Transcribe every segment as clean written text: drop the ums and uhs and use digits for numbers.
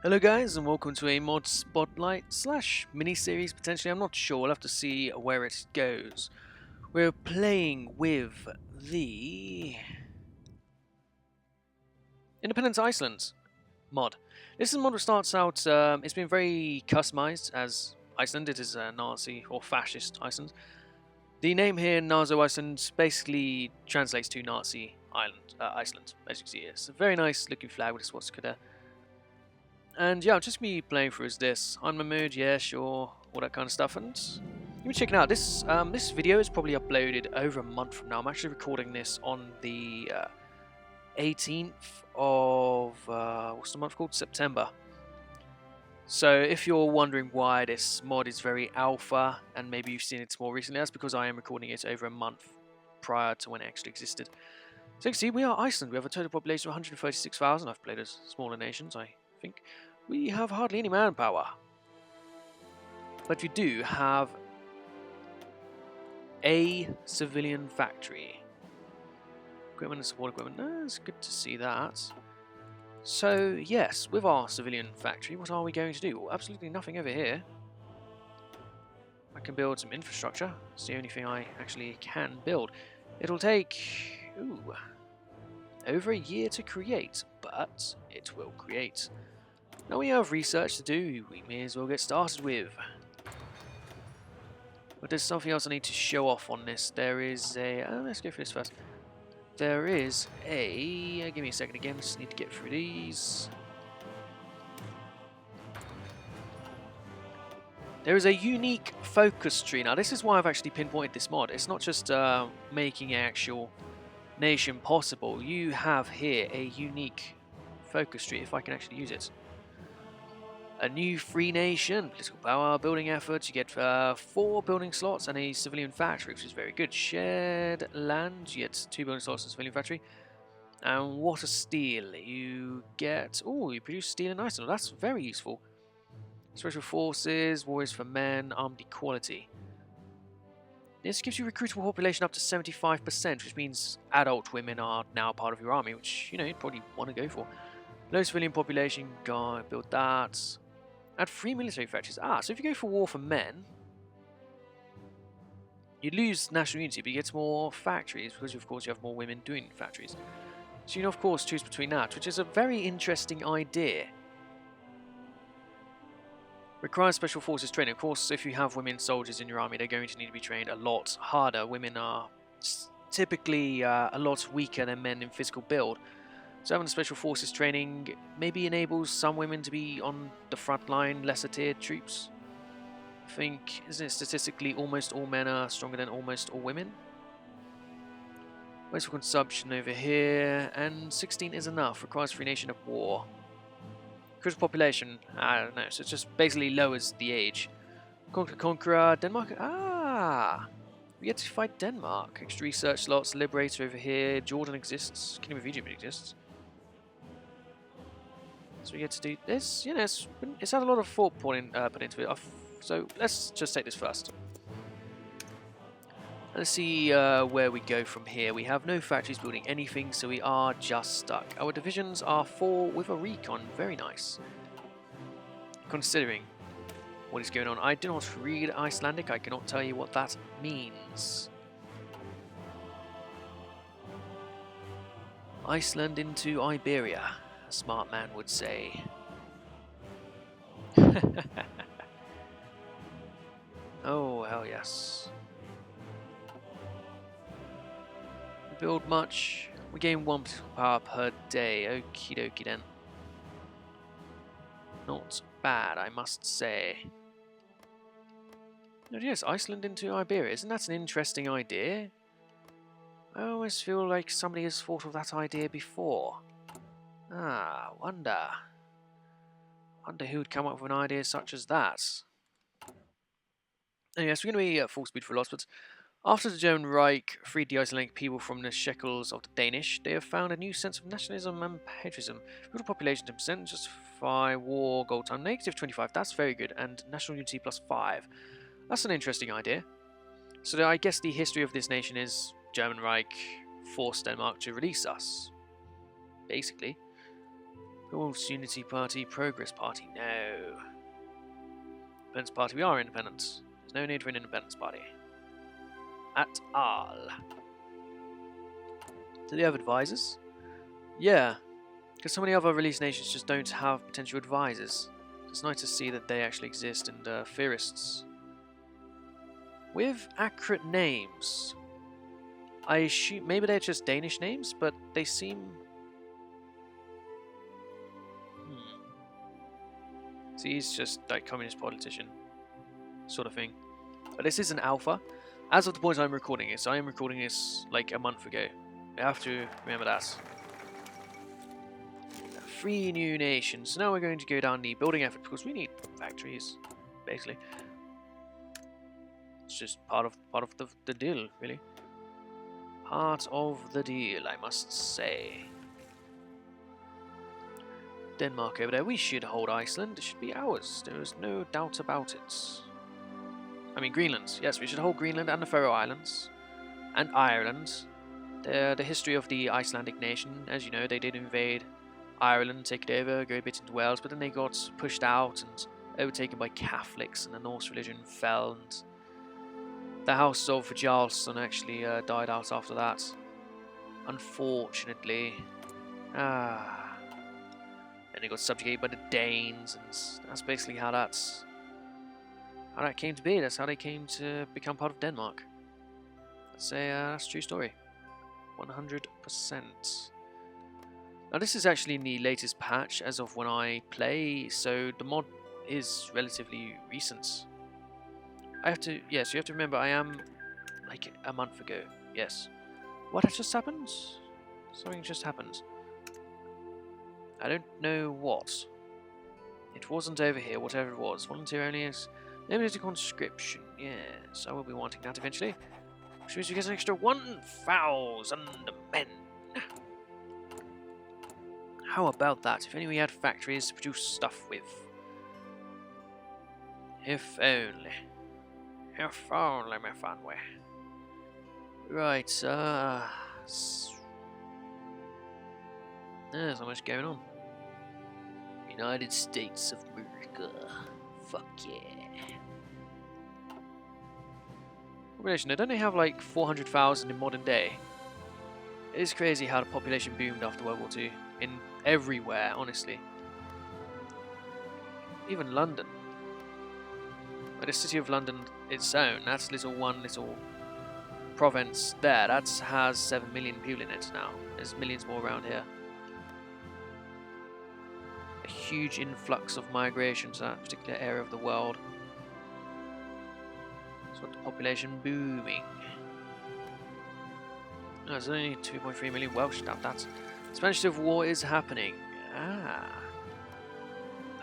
Hello guys and welcome to a mod spotlight slash mini-series potentially. I'm not sure, we'll have to see where it goes. We're playing with the Independence Iceland mod. This is a mod that starts out, it's been very customized as Iceland. It is a Nazi or fascist Iceland. The name here, Nazo Iceland, basically translates to Nazi Iceland, as you can see. It's a very nice looking flag with a swastika. And yeah, I'll just be playing through as this. I'm in the mood, yeah, sure, all that kind of stuff. And you can check it out. This video is probably uploaded over a month from now. I'm actually recording this on the 18th of what's the month called? September. So if you're wondering why this mod is very alpha, and maybe you've seen it more recently, that's because I am recording it over a month prior to when it actually existed. So you can see we are Iceland. We have a total population of 136,000. I've played as smaller nations, I think. We have hardly any manpower. But we do have a civilian factory. Equipment and support equipment. No, it's good to see that. So, yes, with our civilian factory, what are we going to do? Well, absolutely nothing over here. I can build some infrastructure. It's the only thing I actually can build. It'll take over a year to create, but it will create. Now we have research to do, we may as well get started with. But there's something else I need to show off on this. There is a... let's go through this first. There is a... give me a second again, just need to get through these. There is a unique focus tree. Now this is why I've actually pinpointed this mod. It's not just making an actual nation possible. You have here a unique focus tree, if I can actually use it. A new free nation, political power, building efforts, you get 4 building slots and a civilian factory, which is very good. Shared land, you get 2 building slots and a civilian factory. And water steel, you get... oh, you produce steel in Iceland, that's very useful. Special forces, warriors for men, armed equality. This gives you recruitable population up to 75%, which means adult women are now part of your army, which, you know, you'd probably want to go for. Low civilian population, go build that. Add 3 military factories. So if you go for war for men, you lose national unity, but you get more factories because, of course, you have more women doing factories. So you can, of course, choose between that, which is a very interesting idea. Requires special forces training. Of course, if you have women soldiers in your army, they're going to need to be trained a lot harder. Women are typically a lot weaker than men in physical build. So having special forces training maybe enables some women to be on the front line, lesser tiered troops. I think, isn't it statistically almost all men are stronger than almost all women? Wasteful consumption over here, and 16 is enough, requires free nation of war. Critical population, I don't know, so it just basically lowers the age. Conqueror, Denmark, we get to fight Denmark. Extra research slots, Liberator over here, Jordan exists, Kingdom of Egypt exists. So we get to do this, you know, it's had a lot of thought put into it. So let's just take this first. Let's see where we go from here. We have no factories building anything, so we are just stuck. Our divisions are 4 with a recon, very nice. Considering what is going on. I do not read Icelandic, I cannot tell you what that means. Iceland into Iberia. A smart man would say. Oh, hell yes. We build much. We gain 1 power per day. Okie dokie then. Not bad, I must say. Oh, yes, Iceland into Iberia. Isn't that an interesting idea? I always feel like somebody has thought of that idea before. Wonder who would come up with an idea such as that. Anyway, so we're going to be at full speed for loss, but after the German Reich freed the Icelandic people from the shackles of the Danish, they have found a new sense of nationalism and patriotism. Total population 10%, justify war, gold time, -25, that's very good, and national unity +5. That's an interesting idea. So I guess the history of this nation is German Reich forced Denmark to release us, basically. People's Unity Party, Progress Party, no. Independence Party, we are independent. There's no need for an independence party. At all. Do they have advisors? Yeah, because so many other release nations just don't have potential advisors. It's nice to see that they actually exist, and theorists with accurate names. I assume maybe they're just Danish names, but they seem. See, he's just like communist politician, sort of thing. But this is an alpha. As of the point I'm recording this, I am recording this like a month ago. You have to remember that. 3 new nations. So now we're going to go down the building effort because we need factories, basically. It's just part of the deal, really. Part of the deal, I must say. Denmark over there. We should hold Iceland. It should be ours. There is no doubt about it. I mean, Greenland. Yes, we should hold Greenland and the Faroe Islands. And Ireland. The history of the Icelandic nation. As you know, they did invade Ireland, take it over, go a bit into Wales, but then they got pushed out and overtaken by Catholics, and the Norse religion fell, and the House of Jarlsson actually died out after that. Unfortunately. And they got subjugated by the Danes, and that's basically how that came to be. That's how they came to become part of Denmark. That's a true story. 100%. Now this is actually in the latest patch as of when I play, so the mod is relatively recent. Yes, you have to remember I am like a month ago. Yes. What has just happened? Something just happened. I don't know what. It wasn't over here, whatever it was. Volunteer only is limited conscription. Yes, I will be wanting that eventually. Which means you get an extra 1,000 men. How about that? If only we had factories to produce stuff with. If only. If only, my fun way. Right, there's not much going on. United States of America. Fuck yeah. Population, don't they have like 400,000 in modern day? It is crazy how the population boomed after World War II. In everywhere, honestly. Even London. Like the city of London, its own, that's one little province there. That has 7 million people in it now. There's millions more around here. A huge influx of migration to that particular area of the world. So the population booming. No, there's only 2.3 million Welsh. Doubt that. Spanish Civil War is happening.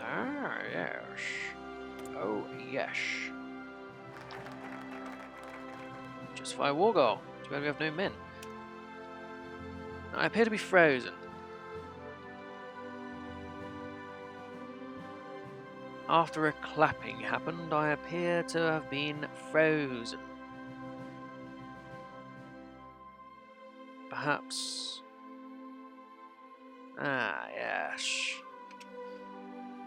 Yes. Oh, yes. Justify war goal. Too bad we have no men. I appear to be frozen. After a clapping happened, I appear to have been frozen. Perhaps. Yes.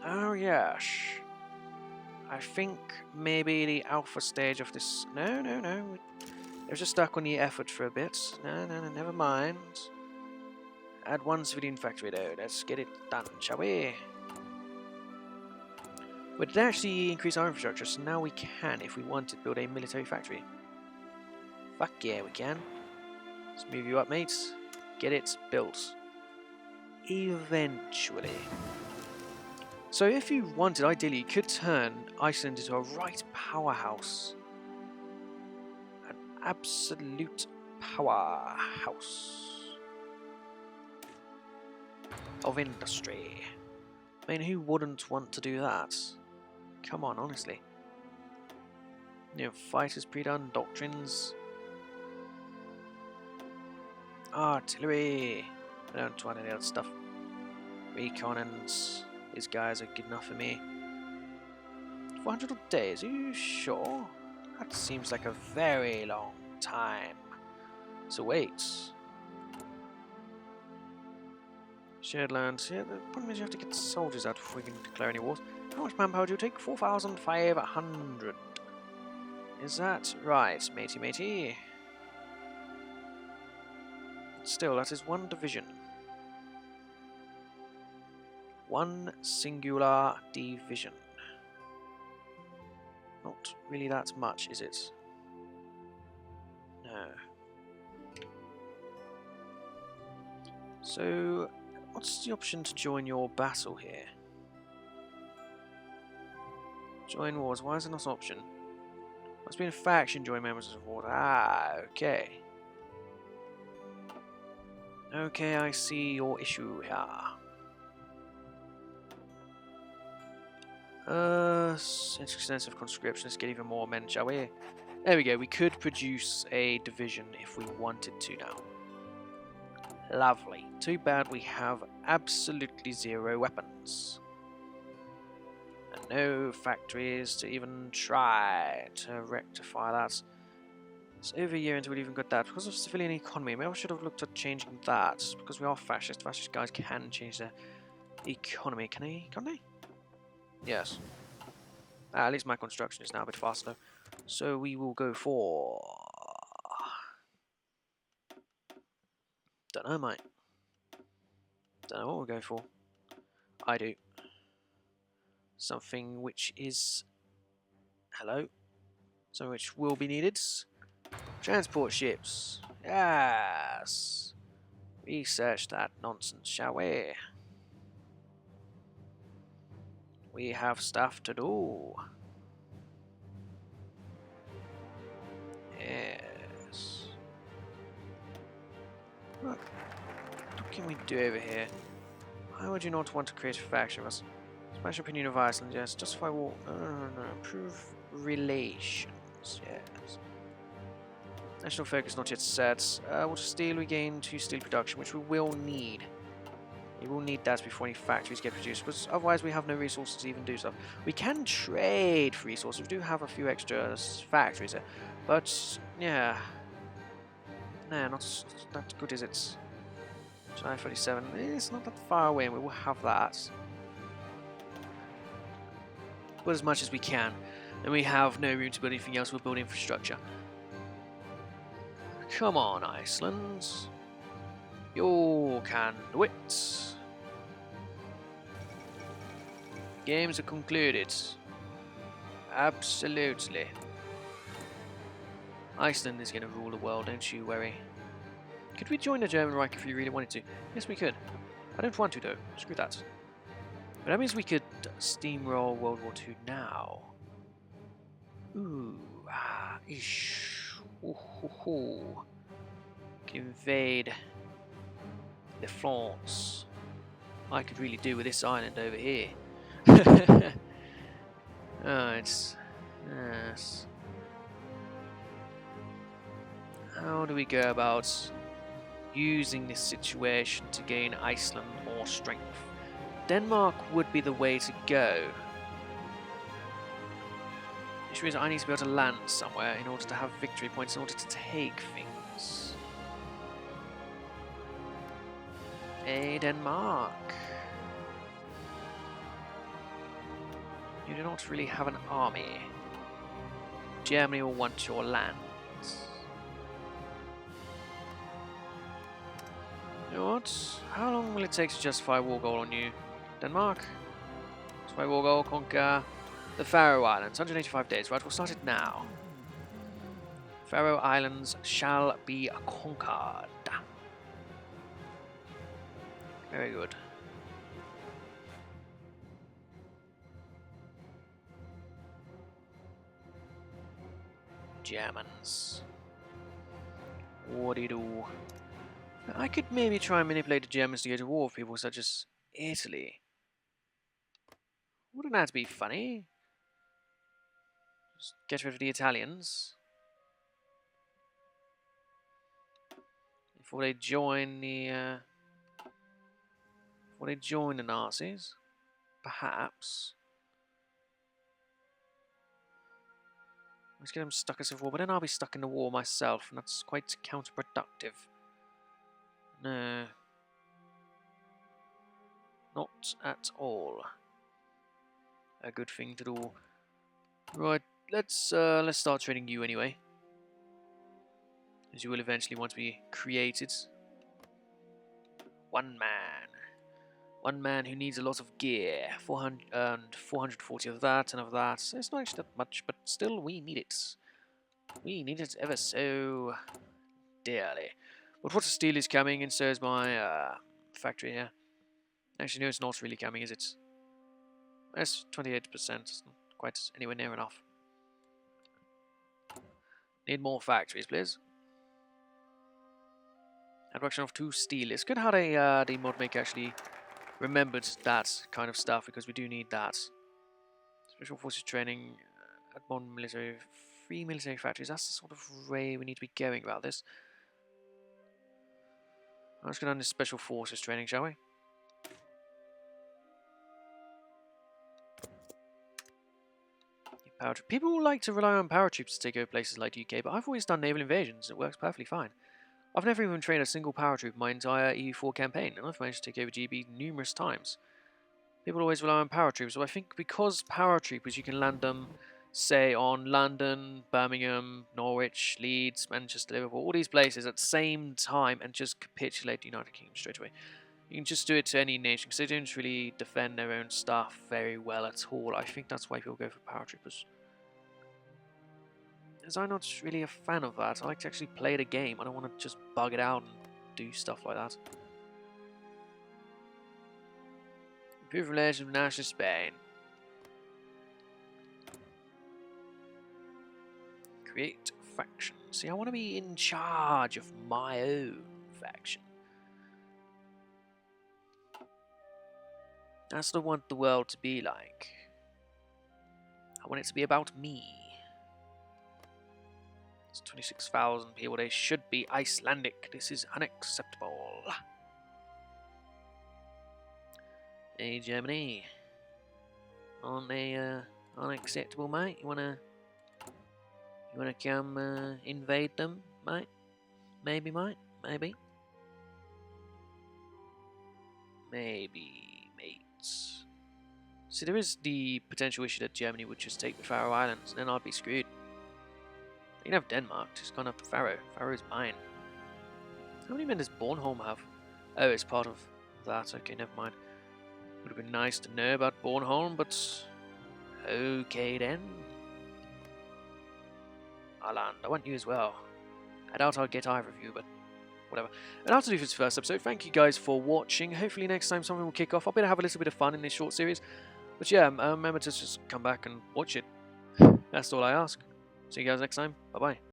Oh, yes. I think maybe the alpha stage of this... No. It was just stuck on the effort for a bit. No, never mind. Add 1 civilian factory though. Let's get it done, shall we? We did actually increase our infrastructure, so now we can, if we want to, build a military factory. Fuck yeah, we can. Let's move you up, mates. Get it built. Eventually. So if you wanted, ideally, you could turn Iceland into a right powerhouse. An absolute powerhouse of industry. I mean, who wouldn't want to do that? Come on, honestly. You know, fighters pre-done, doctrines, artillery. I don't want any other stuff. Recon and these guys are good enough for me. 400 days, are you sure? That seems like a very long time to wait. Shared lands. Yeah, the problem is you have to get soldiers out before we can declare any wars. How much manpower do you take? 4,500. Is that right, matey matey? Still, that is one division. One singular division. Not really that much, is it? No. So, what's the option to join your battle here? Join wars. Why is it not an option? Must be in a faction. Join members of war. Ah, okay. Okay, I see your issue here. Extensive conscription. Let's get even more men, shall we? There we go. We could produce a division if we wanted to now. Lovely. Too bad we have absolutely zero weapons. And no factories to even try to rectify that. It's over a year until we even got that. Because of civilian economy, maybe I should have looked at changing that. Because we are fascist. Fascist guys can change their economy. Can they? Can't they? Yes. At least my construction is now a bit faster. So we will go for... Don't know, mate. Don't know what we'll go for. I do. Something which is... Hello? Something which will be needed. Transport ships. Yes. Research that nonsense, shall we? We have stuff to do. Yes. What can we do over here? Why would you not want to create a faction of us? Smash opinion of Iceland, yes. Justify war. No. Improve relations, yes. National focus not yet set. What steel we gain to steel production, which we will need. We will need that before any factories get produced, because otherwise we have no resources to even do stuff. We can trade for resources. We do have a few extra factories there, but yeah, nah, not that good, is it? July 37. It's not that far away, and we will have that. But as much as we can, and we have no room to build anything else. We'll build infrastructure. Come on, Iceland. You can do it. Games are concluded. Absolutely. Iceland is going to rule the world, don't you worry. Could we join the German Reich if we really wanted to? Yes, we could. I don't want to, though. Screw that. But that means we could steamroll World War II now. Ooh. Ish. Ooh. Can invade the France. I could really do with this island over here. Oh, it's... Yes. How do we go about using this situation to gain Iceland more strength? Denmark would be the way to go. The issue is I need to be able to land somewhere in order to have victory points, in order to take things. Hey, Denmark. You do not really have an army. Germany will want your lands. You know what? How long will it take to justify a war goal on you? Denmark? Justify war goal, conquer the Faroe Islands. 185 days. Right, we'll start it now. Faroe Islands shall be conquered. Very good. Germans. What do you do? I could maybe try and manipulate the Germans to go to war with people such as Italy. Wouldn't that be funny? Just get rid of the Italians before they join the Nazis, perhaps. Let's get them stuck in civil war, but then I'll be stuck in the war myself, and that's quite counterproductive. No. Not at all a good thing to do. Right, let's start training you anyway, as you will eventually want to be created. One man who needs a lot of gear. 400 and 440 of that and of that. So it's not actually that much, but still we need it. We need it ever so dearly. But water steel is coming, and so is my factory here. Actually, no, it's not really coming, is it? That's 28%. It's not quite anywhere near enough. Need more factories, please. And production of 2 steel. It's good how they the mod maker actually remembered that kind of stuff, because we do need that. Special forces training at modern military, 3 military factories. That's the sort of way we need to be going about this. Let's go down to special forces training, shall we? People like to rely on paratroops to take over places like the UK, but I've always done naval invasions. It works perfectly fine. I've never even trained a single paratroop in my entire EU4 campaign, and I've managed to take over GB numerous times. People always rely on paratroopers, so I think because paratroopers, you can land them, say, on London, Birmingham, Norwich, Leeds, Manchester, Liverpool, all these places at the same time, and just capitulate the United Kingdom straight away. You can just do it to any nation, because they don't really defend their own stuff very well at all. I think that's why people go for paratroopers. As I'm not really a fan of that. I like to actually play the game. I don't want to just bug it out and do stuff like that. Improve relations with national Spain. Create faction. See, I want to be in charge of my own faction. That's what I want the world to be like. I want it to be about me. It's 26,000 people. They should be Icelandic. This is unacceptable. Hey, Germany. Aren't they unacceptable, mate? You wanna come invade them, mate? Maybe, mate. Maybe. Maybe, mates. See, there is the potential issue that Germany would just take the Faroe Islands, and then I'd be screwed. You can have Denmark, just gone up to Faroe. Faroe's mine. How many men does Bornholm have? Oh, it's part of that. Okay, never mind. Would have been nice to know about Bornholm, but okay then. Ireland, I want you as well. I doubt I'll get either of you, but whatever. And that'll do for this first episode. Thank you guys for watching. Hopefully next time something will kick off. I'll be able to have a little bit of fun in this short series. But yeah, remember to just come back and watch it. That's all I ask. See you guys next time. Bye-bye.